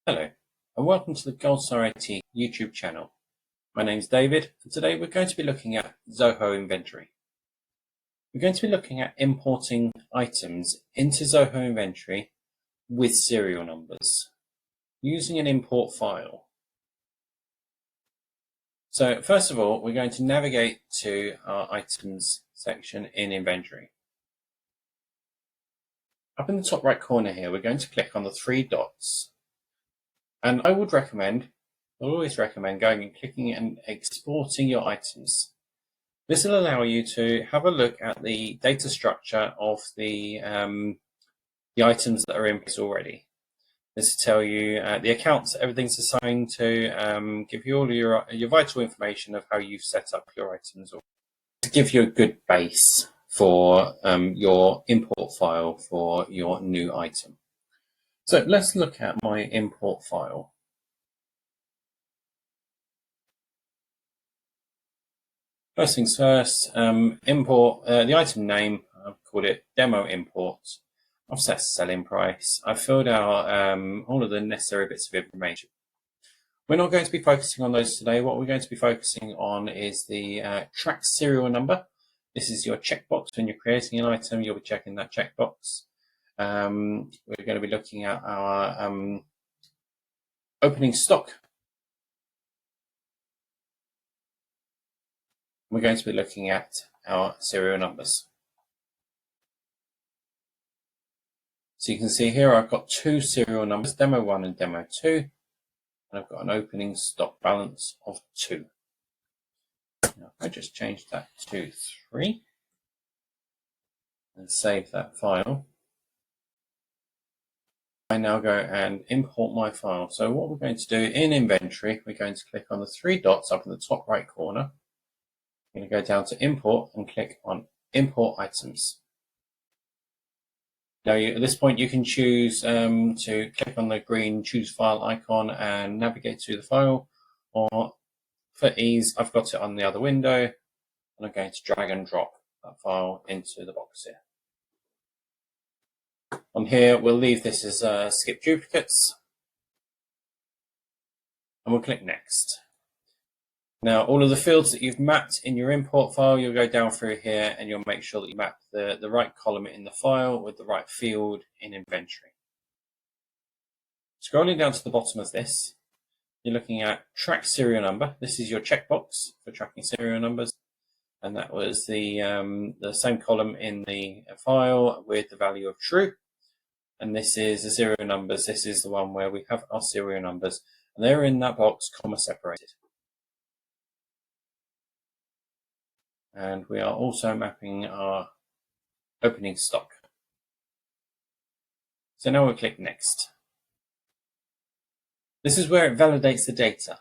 Hello, and welcome to the Goldstar IT YouTube channel. My name is David, and today we're going to be looking at Zoho Inventory. We're going to be looking at importing items into Zoho Inventory with serial numbers using an import file. So first of all, we're going to navigate to our items section in Inventory. Up in the top right corner here, we're going to click on the three dots. And I would always recommend going and clicking and exporting your items. This will allow you to have a look at the data structure of the items that are in place already. This will tell you the accounts everything's assigned to, give you all your vital information of how you've set up your items, to give you a good base for your import file for your new item. So let's look at my import file. First things first, import the item name. I've called it demo import. I've set selling price. I've filled out all of the necessary bits of information. We're not going to be focusing on those today. What we're going to be focusing on is the track serial number. This is your checkbox. When you're creating an item, you'll be checking that checkbox. We're going to be looking at our opening stock. We're going to be looking at our serial numbers. So you can see here I've got two serial numbers, demo 1 and demo 2, and I've got an opening stock balance of 2. Now I just change that to 3 and save that file. I now go and import my file. So what we're going to do in Inventory, we're going to click on the three dots up in the top right corner. I'm going to go down to Import and click on Import Items. Now, at this point, you can choose to click on the green Choose File icon and navigate to the file, or for ease, I've got it on the other window, and I'm going to drag and drop that file into the box here. On here, we'll leave this as skip duplicates, and we'll click Next. Now, all of the fields that you've mapped in your import file, you'll go down through here and you'll make sure that you map the right column in the file with the right field in Inventory. Scrolling down to the bottom of this, you're looking at track serial number. This is your checkbox for tracking serial numbers. And that was the same column in the file with the value of true. And this is the serial numbers. This is the one where we have our serial numbers. And they're in that box, comma separated. And we are also mapping our opening stock. So now we'll click Next. This is where it validates the data.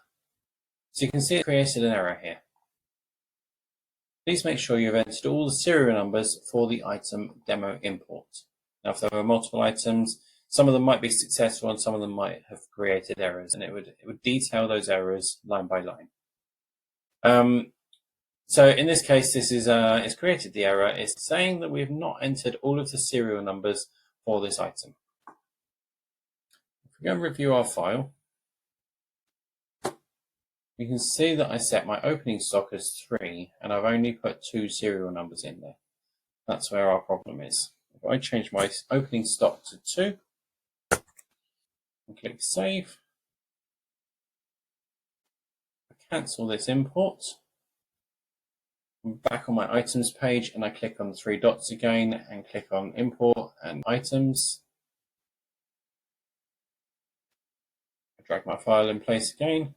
So you can see it created an error here. Please make sure you've entered all the serial numbers for the item demo import. Now, if there are multiple items, some of them might be successful and some of them might have created errors, and it would detail those errors line by line. So in this case, this is it's created the error. It's saying that we've not entered all of the serial numbers for this item. If we go and review our file, you can see that I set my opening stock as 3, and I've only put 2 serial numbers in there. That's where our problem is. If I change my opening stock to 2 and click Save, I cancel this import. I'm back on my items page and I click on the three dots again and click on import and items. I drag my file in place again.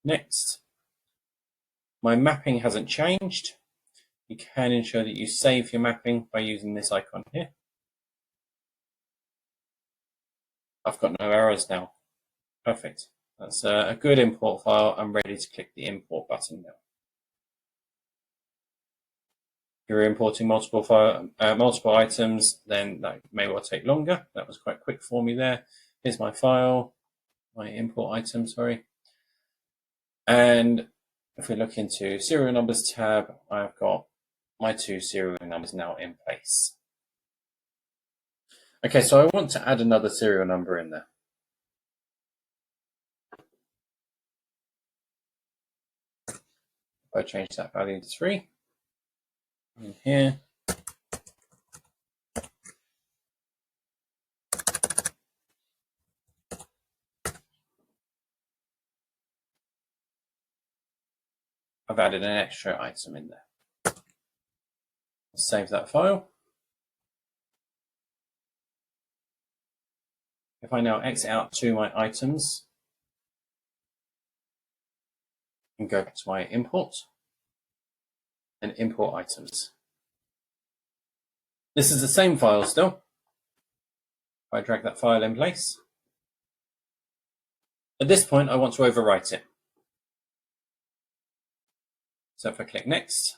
Next. My mapping hasn't changed. You can ensure that you save your mapping by using this icon here. I've got no errors now. Perfect. That's a good import file. I'm ready to click the import button now. If you're importing multiple items, then that may well take longer. That was quite quick for me there. Here's my file, my import item, sorry. And if we look into serial numbers tab, I've got my 2 serial numbers now in place. Okay, so I want to add another serial number in there. If I change that value to 3, in here, I've added an extra item in there. I'll save that file. If I now exit out to my items and go back to my import and import items. This is the same file still. If I drag that file in place. At this point, I want to overwrite it. So if I click next,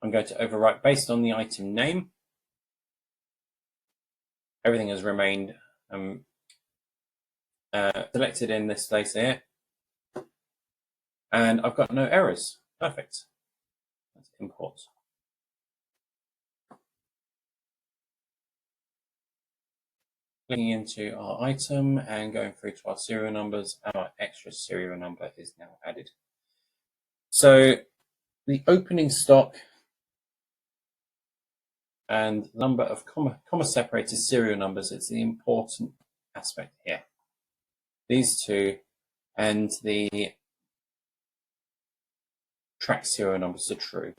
I'm going to overwrite based on the item name. Everything has remained selected in this place here. And I've got no errors. Perfect. Let's import. Clicking into our item and going through to our serial numbers, our extra serial number is now added. So the opening stock and number of comma separated serial numbers is the important aspect here. These two and the track serial numbers are true.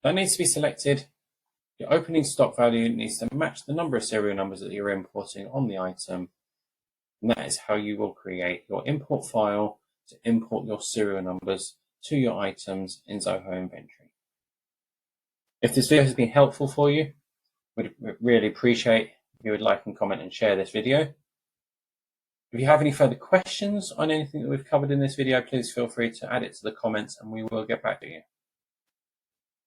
That needs to be selected. Your opening stock value needs to match the number of serial numbers that you're importing on the item. And that is how you will create your import file to import your serial numbers to your items in Zoho Inventory. If this video has been helpful for you, we'd really appreciate if you would like and comment and share this video. If you have any further questions on anything that we've covered in this video, please feel free to add it to the comments and we will get back to you.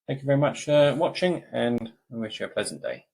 Thank you very much for watching and I wish you a pleasant day.